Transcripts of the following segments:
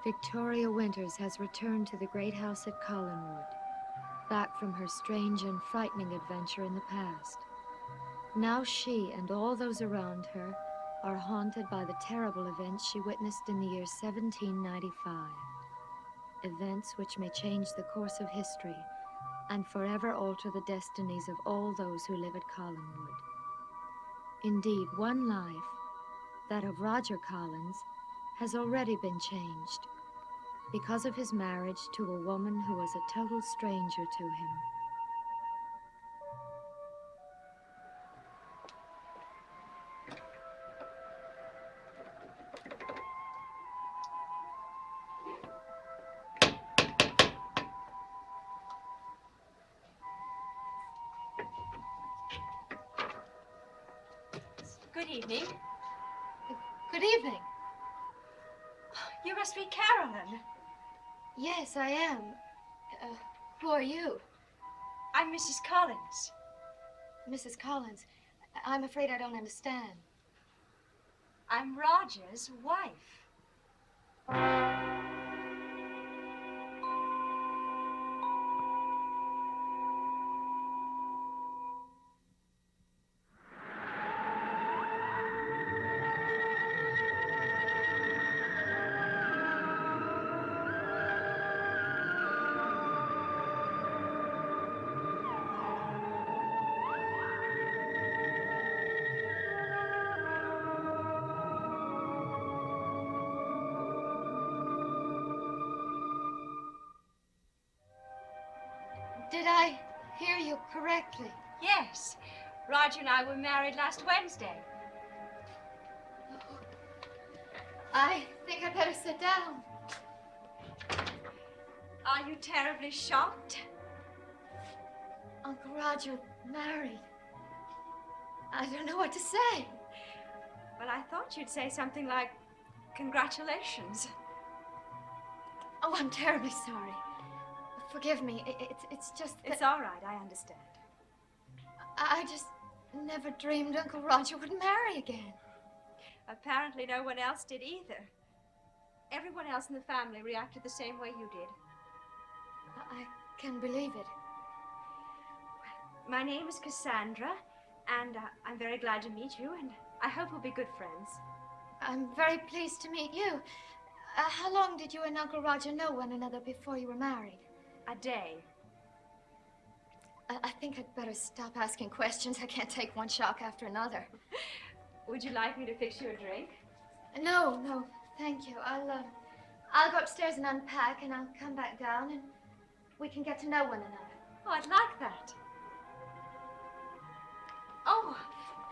Victoria Winters has returned to the great house at Collinwood, back from her strange and frightening adventure in the past. Now she and all those around her are haunted by the terrible events she witnessed in the year 1795. Events which may change the course of history and forever alter the destinies of all those who live at Collinwood. Indeed, one life, that of Roger Collins, has already been changed because of his marriage to a woman who was a total stranger to him. Good evening. Good evening. You must be Carolyn. Yes, I am. Who are you? I'm Mrs. Collins. Mrs. Collins. I'm afraid I don't understand. I'm Roger's wife. Did I hear you correctly? Yes. Roger and I were married last Wednesday. I think I'd better sit down. Are you terribly shocked? Uncle Roger married. I don't know what to say. Well, I thought you'd say something like, congratulations. Oh, I'm terribly sorry. Forgive me. It's just that It's all right, I understand. I just never dreamed Uncle Roger would marry again. Apparently no one else did either. Everyone else in the family reacted the same way you did. I can believe it. My name is Cassandra, and I'm very glad to meet you, and I hope we'll be good friends. I'm very pleased to meet you. How long did you and Uncle Roger know one another before you were married? A day. I think I'd better stop asking questions. I can't take one shock after another. Would you like me to fix you a drink? No, thank you. I'll go upstairs and unpack, and I'll come back down, and we can get to know one another. Oh, I'd like that. Oh,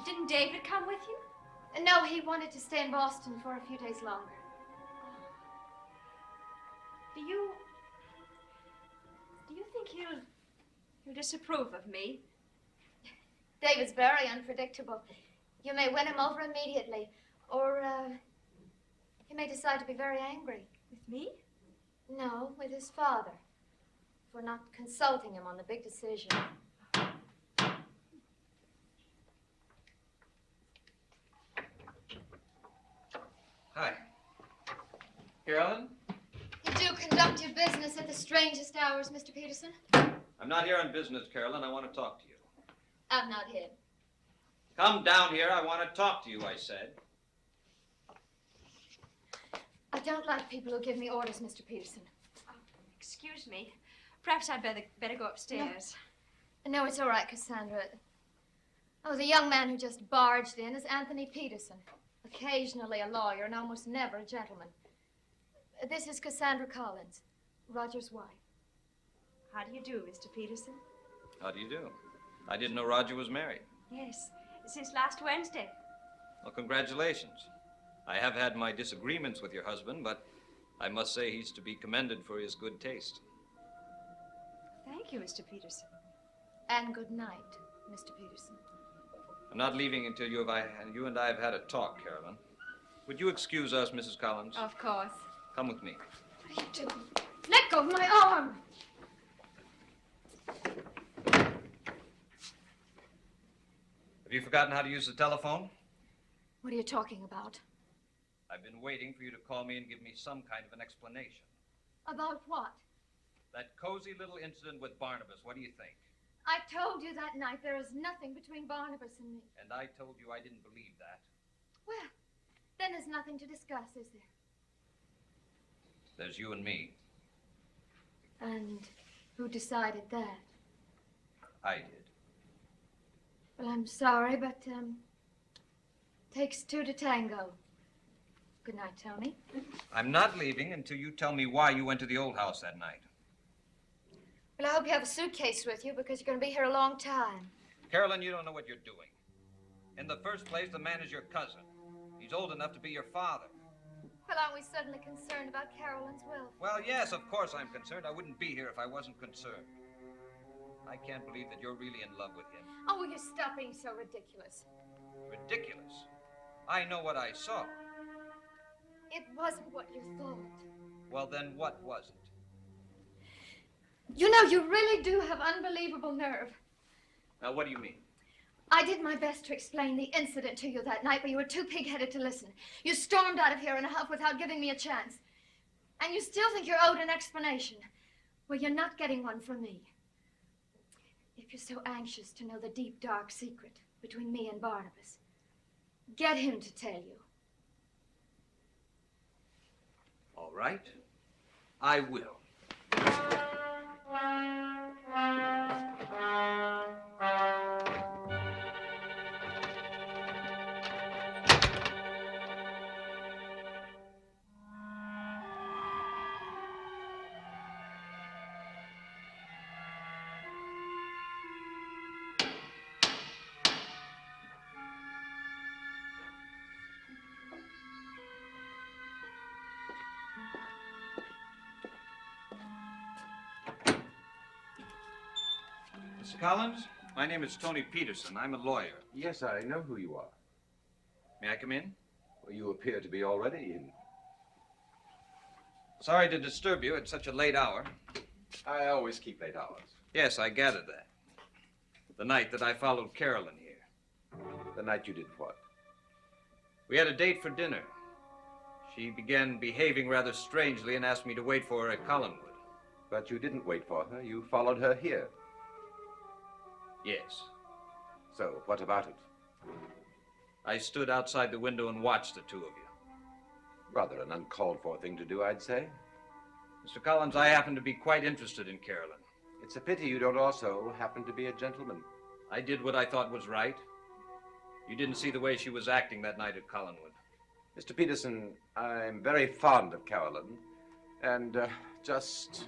didn't David come with you? No, he wanted to stay in Boston for a few days longer. Do you think he'll disapprove of me? David's very unpredictable. You may win him over immediately, or he may decide to be very angry. With me? No, with his father, for not consulting him on the big decision. Hi. Carolyn? You do conduct your business at the strangest hours, Mr. Peterson? I'm not here on business, Carolyn. I want to talk to you. I'm not him. Come down here. I want to talk to you, I said. I don't like people who give me orders, Mr. Peterson. Oh, excuse me. Perhaps I'd better go upstairs. No, it's all right, Cassandra. Oh, the young man who just barged in is Anthony Peterson. Occasionally a lawyer and almost never a gentleman. This is Cassandra Collins, Roger's wife. How do you do, Mr. Peterson? How do you do? I didn't know Roger was married. Yes, since last Wednesday. Well, congratulations. I have had my disagreements with your husband, but I must say he's to be commended for his good taste. Thank you, Mr. Peterson. And good night, Mr. Peterson. I'm not leaving until you and I have had a talk, Carolyn. Would you excuse us, Mrs. Collins? Of course. Come with me. What are you doing? Let go of my arm! Have you forgotten how to use the telephone? What are you talking about? I've been waiting for you to call me and give me some kind of an explanation. About what? That cozy little incident with Barnabas, what do you think? I told you that night there is nothing between Barnabas and me. And I told you I didn't believe that. Well, then there's nothing to discuss, is there? There's you and me. And who decided that? I did. Well, I'm sorry, but, takes two to tango. Good night, Tony. I'm not leaving until you tell me why you went to the old house that night. Well, I hope you have a suitcase with you because you're going to be here a long time. Carolyn, you don't know what you're doing. In the first place, the man is your cousin. He's old enough to be your father. Well, aren't we suddenly concerned about Carolyn's welfare? Well, yes, of course I'm concerned. I wouldn't be here if I wasn't concerned. I can't believe that you're really in love with him. Oh, will you stop being so ridiculous? Ridiculous. I know what I saw. It wasn't what you thought. Well, then what was it? You know, you really do have unbelievable nerve. Now, what do you mean? I did my best to explain the incident to you that night, but you were too pig-headed to listen. You stormed out of here in a huff without giving me a chance. And you still think you're owed an explanation. Well, you're not getting one from me. If you're so anxious to know the deep, dark secret between me and Barnabas, get him to tell you. All right. I will. Mr. Collins, my name is Tony Peterson. I'm a lawyer. Yes, I know who you are. May I come in? Well, you appear to be already in. Sorry to disturb you at such a late hour. I always keep late hours. Yes, I gathered that. The night that I followed Carolyn here. The night you did what? We had a date for dinner. She began behaving rather strangely and asked me to wait for her at Collinwood. But you didn't wait for her. You followed her here. Yes. So, what about it? I stood outside the window and watched the two of you. Rather an uncalled-for thing to do, I'd say. Mr. Collins, I happen to be quite interested in Carolyn. It's a pity you don't also happen to be a gentleman. I did what I thought was right. You didn't see the way she was acting that night at Collinwood. Mr. Peterson, I'm very fond of Carolyn, and just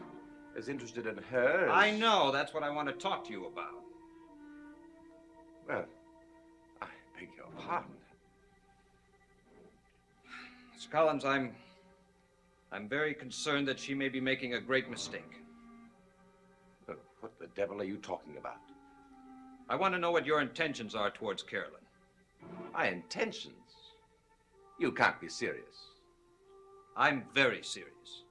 as interested in her as... I know. That's what I want to talk to you about. Well, I beg your pardon. Mr. Collins, I'm very concerned that she may be making a great mistake. What the devil are you talking about? I want to know what your intentions are towards Carolyn. My intentions? You can't be serious. I'm very serious.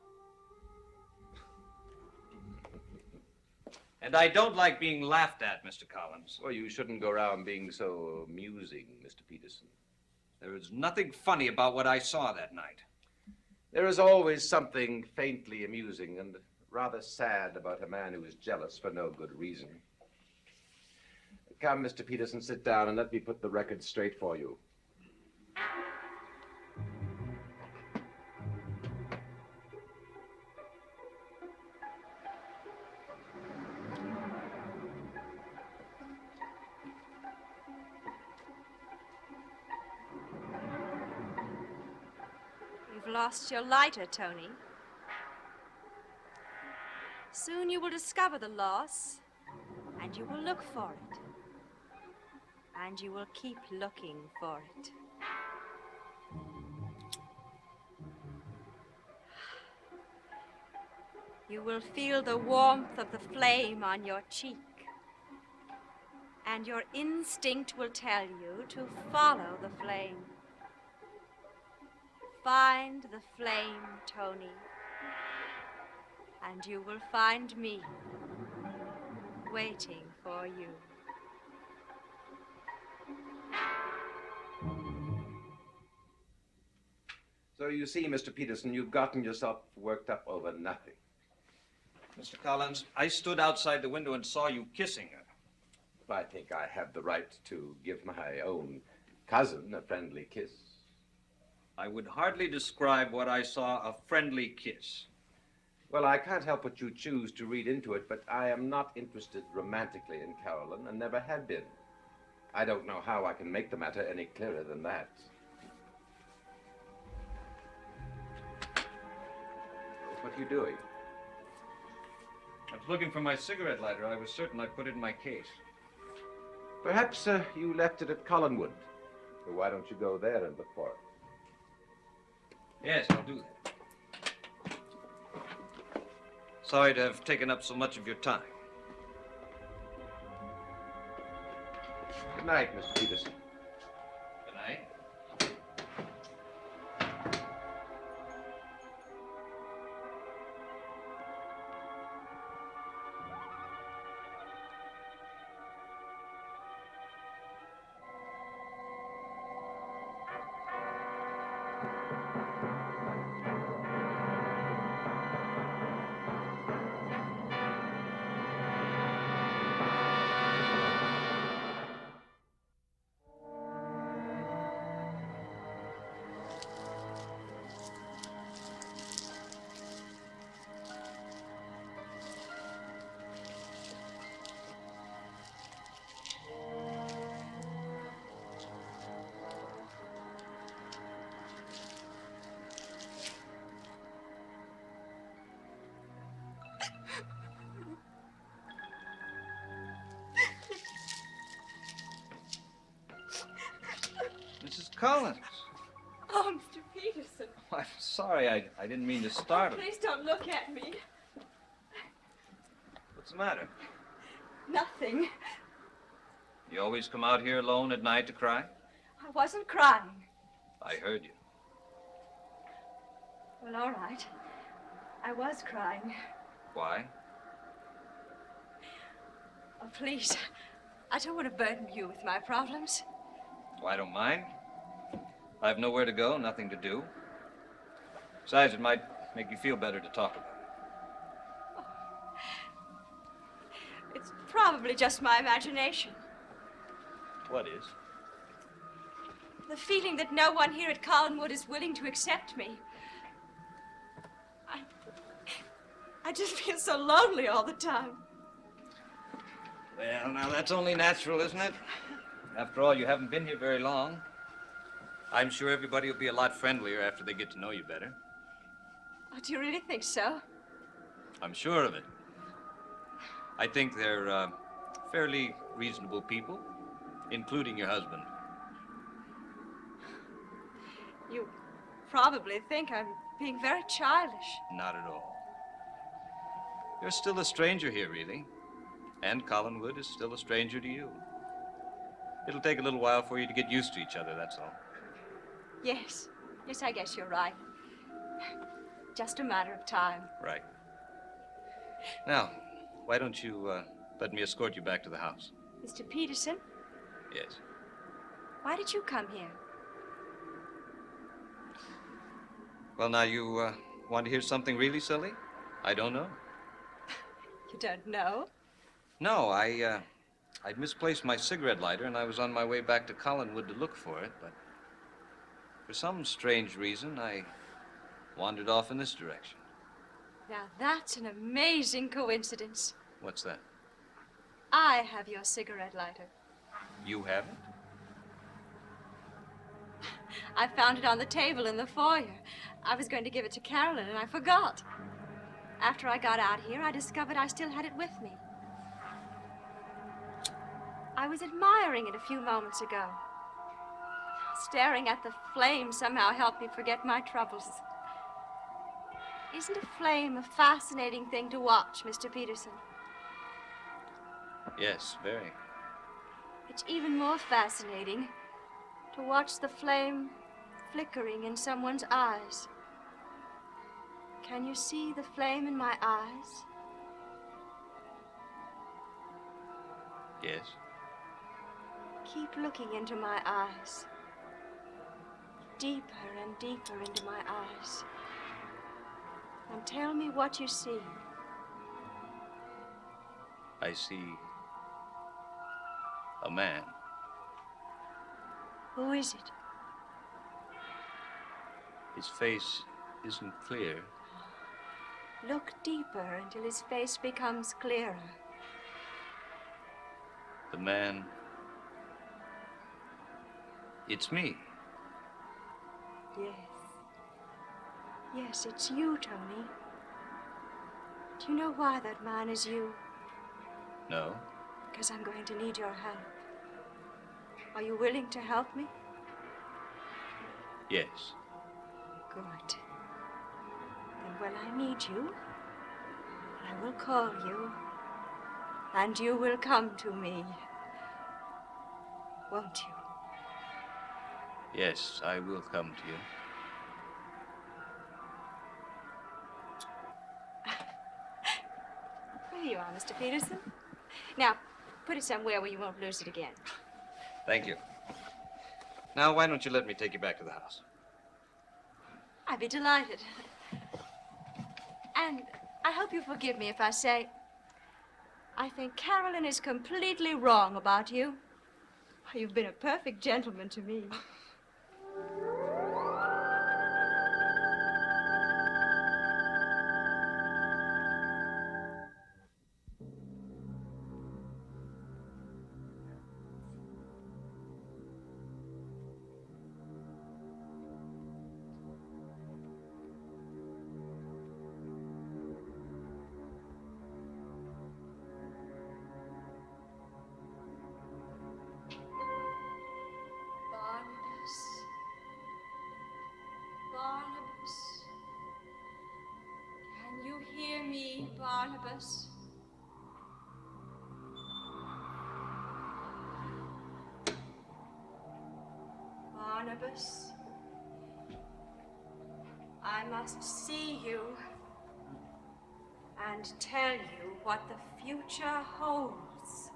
And I don't like being laughed at, Mr. Collins. Well, you shouldn't go around being so amusing, Mr. Peterson. There is nothing funny about what I saw that night. There is always something faintly amusing and rather sad about a man who is jealous for no good reason. Come, Mr. Peterson, sit down and let me put the record straight for you. You've lost your lighter, Tony. Soon you will discover the loss, and you will look for it. And you will keep looking for it. You will feel the warmth of the flame on your cheek. And your instinct will tell you to follow the flame. Find the flame, Tony. And you will find me waiting for you. you see, Mr. Peterson, you've gotten yourself worked up over nothing. Mr. Collins, I stood outside the window and saw you kissing her. I think I have the right to give my own cousin a friendly kiss. I would hardly describe what I saw a friendly kiss. Well, I can't help what you choose to read into it, but I am not interested romantically in Carolyn and never had been. I don't know how I can make the matter any clearer than that. What are you doing? I was looking for my cigarette lighter. I was certain I put it in my case. Perhaps you left it at Collinwood. So why don't you go there and look for it? Yes, I'll do that. Sorry to have taken up so much of your time. Good night, Mr. Peterson. Good night. Mrs. Collins. Oh, Mr. Peterson. I'm sorry. I didn't mean to startle. Please don't look at me. What's the matter? Nothing. You always come out here alone at night to cry? I wasn't crying. I heard you. Well, all right. I was crying. Why? Oh, please. I don't want to burden you with my problems. Oh, I don't mind. I have nowhere to go, nothing to do. Besides, it might make you feel better to talk about it. It's probably just my imagination. What is? The feeling that no one here at Collinwood is willing to accept me. I just feel so lonely all the time. Well, now that's only natural, isn't it? After all, you haven't been here very long. I'm sure everybody will be a lot friendlier after they get to know you better. Oh, do you really think so? I'm sure of it. I think they're fairly reasonable people, including your husband. You probably think I'm being very childish. Not at all. You're still a stranger here, really. And Collinwood is still a stranger to you. It'll take a little while for you to get used to each other, that's all. Yes. Yes, I guess you're right. Just a matter of time. Right. Now, why don't you let me escort you back to the house? Mr. Peterson, Yes. why did you come here? Well, now, you want to hear something really silly? I don't know. You don't know? No, I'd misplaced my cigarette lighter, and I was on my way back to Collinwood to look for it, but for some strange reason, I wandered off in this direction. Now, that's an amazing coincidence. What's that? I have your cigarette lighter. You haven't? I found it on the table in the foyer. I was going to give it to Carolyn, and I forgot. After I got out here, I discovered I still had it with me. I was admiring it a few moments ago. Staring at the flame somehow helped me forget my troubles. Isn't a flame a fascinating thing to watch, Mr. Peterson? Yes, very. It's even more fascinating to watch the flame flickering in someone's eyes. Can you see the flame in my eyes? Yes. Keep looking into my eyes. deeper and deeper into my eyes. And tell me what you see. I see a man. Who is it? His face isn't clear. Look deeper until his face becomes clearer. The man... It's me. Yes. Yes, it's you, Tony. Do you know why that man is you? No. Because I'm going to need your help. Are you willing to help me? Yes. Good. And when I need you, I will call you, and you will come to me. Won't you? Yes, I will come to you. There you are, Mr. Peterson. Now, put it somewhere where you won't lose it again. Thank you. Now, why don't you let me take you back to the house? I'd be delighted. And I hope you forgive me if I say, I think Carolyn is completely wrong about you. You've been a perfect gentleman to me. Barnabas, can you hear me, Barnabas? Barnabas, I must see you and tell you what the future holds.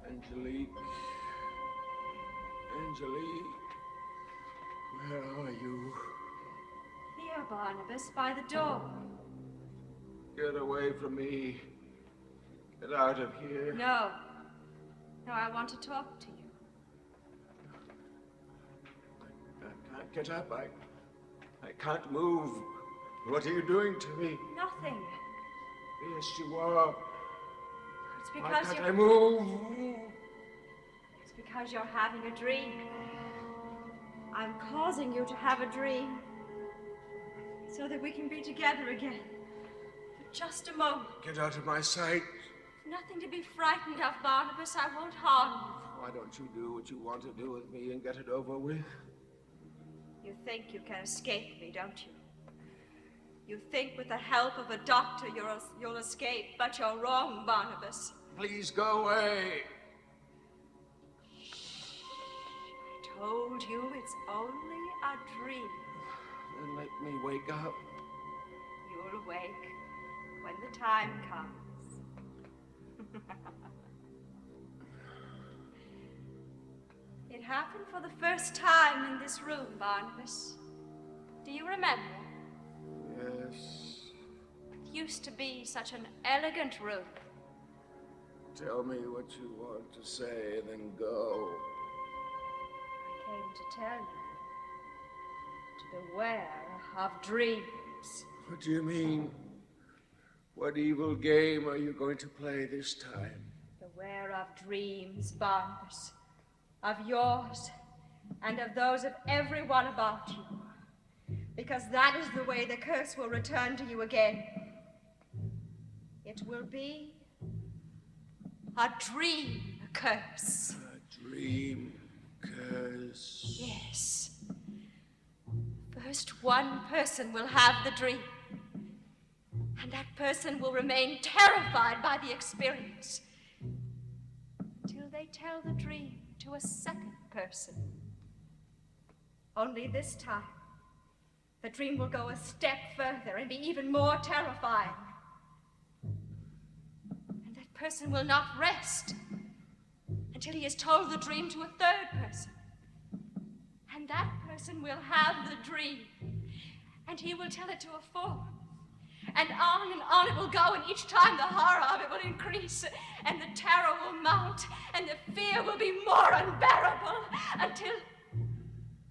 Angelique, where are you? Here, Barnabas, by the door. Get away from me. Get out of here. No. No, I want to talk to you. I can't get up. I can't move. What are you doing to me? Nothing. Yes, you are. It's Why because can't you're... I move? It's because you're having a dream. I'm causing you to have a dream so that we can be together again. For just a moment. Get out of my sight. Nothing to be frightened of, Barnabas. I won't harm you. Why don't you do what you want to do with me and get it over with? You think you can escape me, don't you? You think with the help of a doctor you'll escape, but you're wrong, Barnabas. Please go away. I told you it's only a dream. Then let me wake up. You'll awake when the time comes. It happened for the first time in this room, Barnabas. Do you remember? Yes. It used to be such an elegant room. Tell me what you want to say, then go. I came to tell you to beware of dreams. What do you mean? What evil game are you going to play this time? Beware of dreams, Barnabas. Of yours and of those of everyone about you. Because that is the way the curse will return to you again. It will be a dream curse. A dream curse. Yes. First, one person will have the dream. And that person will remain terrified by the experience until they tell the dream to a second person. Only this time, the dream will go a step further and be even more terrifying. And that person will not rest until he has told the dream to a third person. And that person person will have the dream, and he will tell it to a fool. And on it will go, and each time the horror of it will increase, and the terror will mount, and the fear will be more unbearable, until,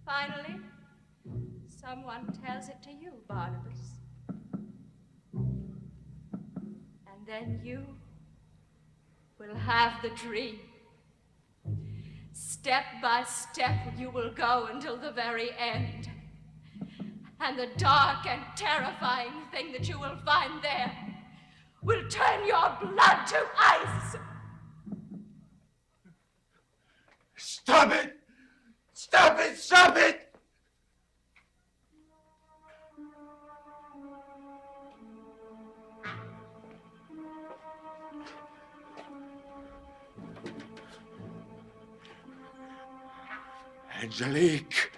finally, someone tells it to you, Barnabas. And then you will have the dream. Step by step you will go until the very end. And the dark and terrifying thing that you will find there will turn your blood to ice. Stop it! Stop it! Stop it! Angelique.